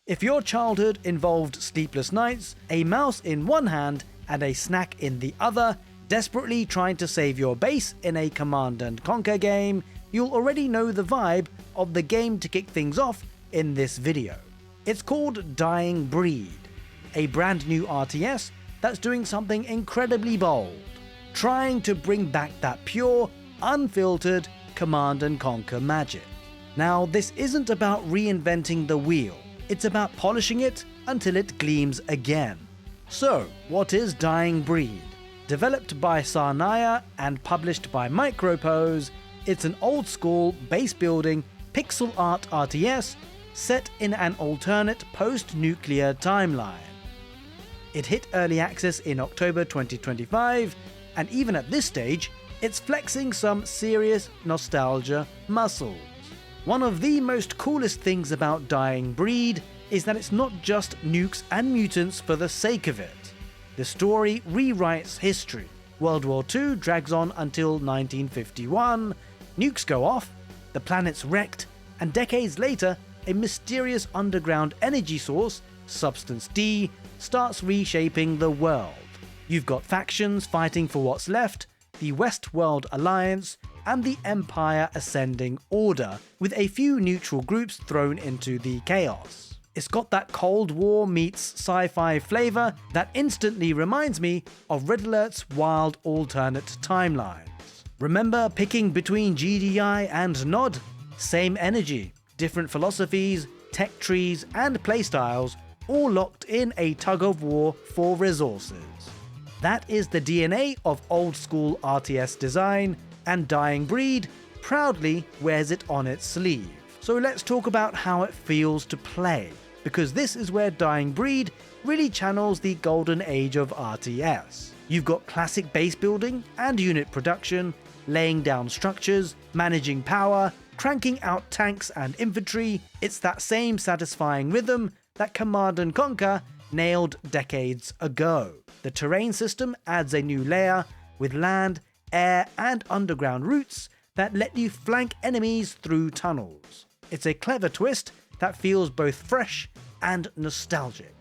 If your childhood involved sleepless nights, a mouse in one hand and a snack in the other, desperately trying to save your base in a Command and Conquer game, you'll already know the vibe of the game to kick things off in this video. It's called Dying Breed, a brand new RTS that's doing something incredibly bold, trying to bring back that pure, unfiltered Command and Conquer magic. Now, this isn't about reinventing the wheel, it's about polishing it until it gleams again. So, what is Dying Breed? Developed by Sarnayer and published by MicroProse, it's an old-school base-building pixel art RTS set in an alternate post-nuclear timeline. It hit early access in October 2025, and even at this stage, it's flexing some serious nostalgia muscles. One of the most coolest things about Dying Breed is that it's not just nukes and mutants for the sake of it. The story rewrites history. World War II drags on until 1951, nukes go off, the planet's wrecked, and decades later, a mysterious underground energy source, Substance D, starts reshaping the world. You've got factions fighting for what's left, the Westworld Alliance, and the Empire Ascending Order, with a few neutral groups thrown into the chaos. It's got that Cold War meets sci-fi flavor that instantly reminds me of Red Alert's wild alternate timelines. Remember picking between GDI and NOD? Same energy, different philosophies, tech trees, and playstyles, all locked in a tug-of-war for resources. That is the DNA of old-school RTS design, and Dying Breed proudly wears it on its sleeve. So let's talk about how it feels to play, because this is where Dying Breed really channels the golden age of RTS. You've got classic base building and unit production, laying down structures, managing power, cranking out tanks and infantry. It's that same satisfying rhythm that Command and Conquer nailed decades ago. The terrain system adds a new layer with land, air, and underground routes that let you flank enemies through tunnels. It's a clever twist that feels both fresh and nostalgic.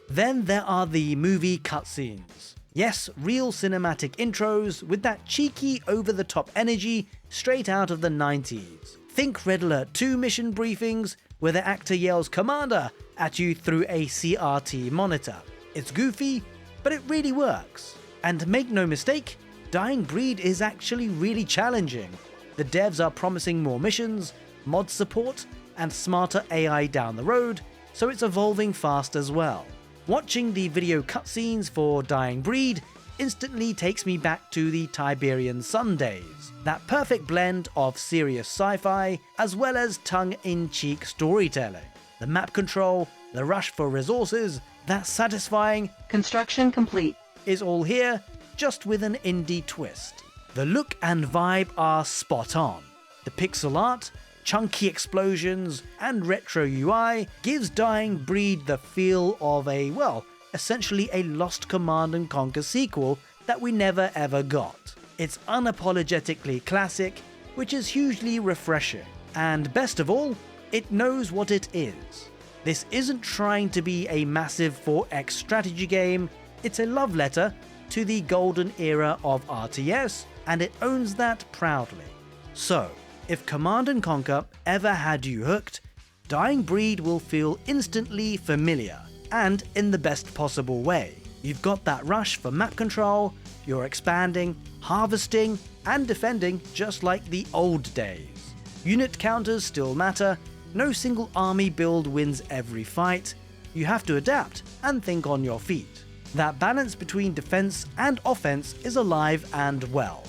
Then there are the movie cutscenes. Yes, real cinematic intros with that cheeky over-the-top energy straight out of the 90s. Think Red Alert 2 mission briefings where the actor yells "Commander" at you through a CRT monitor. It's goofy, but it really works. And make no mistake, Dying Breed is actually really challenging. The devs are promising more missions, mod support, and smarter AI down the road, so it's evolving fast as well. Watching the video cutscenes for Dying Breed instantly takes me back to the Tiberian Sun days. That perfect blend of serious sci-fi as well as tongue-in-cheek storytelling. The map control, the rush for resources, that satisfying "construction complete" is all here, just with an indie twist. The look and vibe are spot on. The pixel art, chunky explosions, and retro UI gives Dying Breed the feel of a, well, essentially a lost Command and Conquer sequel that we never ever got. It's unapologetically classic, which is hugely refreshing. And best of all, it knows what it is. This isn't trying to be a massive 4X strategy game, it's a love letter to the golden era of RTS, and it owns that proudly. So, if Command & Conquer ever had you hooked, Dying Breed will feel instantly familiar, and in the best possible way. You've got that rush for map control, you're expanding, harvesting, and defending just like the old days. Unit counters still matter, no single army build wins every fight, you have to adapt and think on your feet. That balance between defense and offense is alive and well.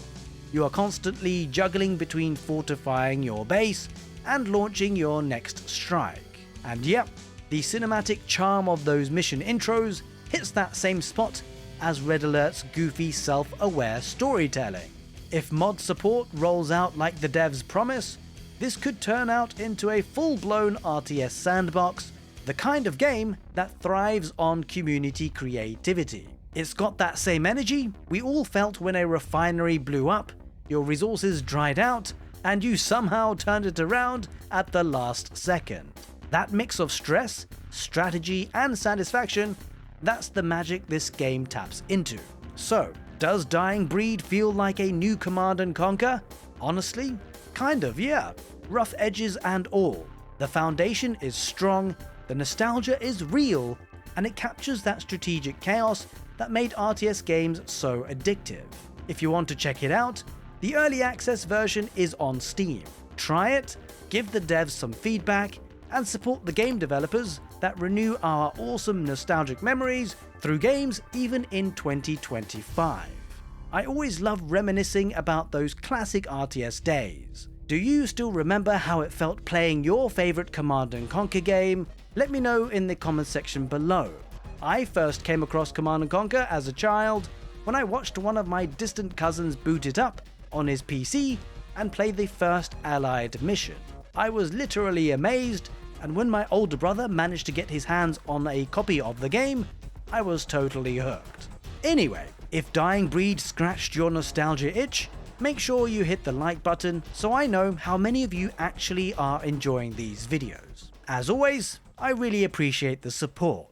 You are constantly juggling between fortifying your base and launching your next strike. And yep, the cinematic charm of those mission intros hits that same spot as Red Alert's goofy self-aware storytelling. If mod support rolls out like the devs promise, this could turn out into a full-blown RTS sandbox, the kind of game that thrives on community creativity. It's got that same energy we all felt when a refinery blew up, your resources dried out, and you somehow turned it around at the last second. That mix of stress strategy, and satisfaction, that's the magic this game taps into. So, does Dying Breed feel like a new Command & Conquer? Honestly, kind of, yeah. Rough edges and all. The foundation is strong, the nostalgia is real, and it captures that strategic chaos that made RTS games so addictive. If you want to check it out, the early access version is on Steam. Try it, give the devs some feedback, and support the game developers that renew our awesome nostalgic memories through games even in 2025. I always love reminiscing about those classic RTS days. Do you still remember how it felt playing your favorite Command & Conquer game? Let me know in the comments section below. I first came across Command & Conquer as a child when I watched one of my distant cousins boot it up on his PC and play the first Allied mission. I was literally amazed, and when my older brother managed to get his hands on a copy of the game, I was totally hooked. Anyway, if Dying Breed scratched your nostalgia itch, make sure you hit the like button so I know how many of you actually are enjoying these videos. As always, I really appreciate the support.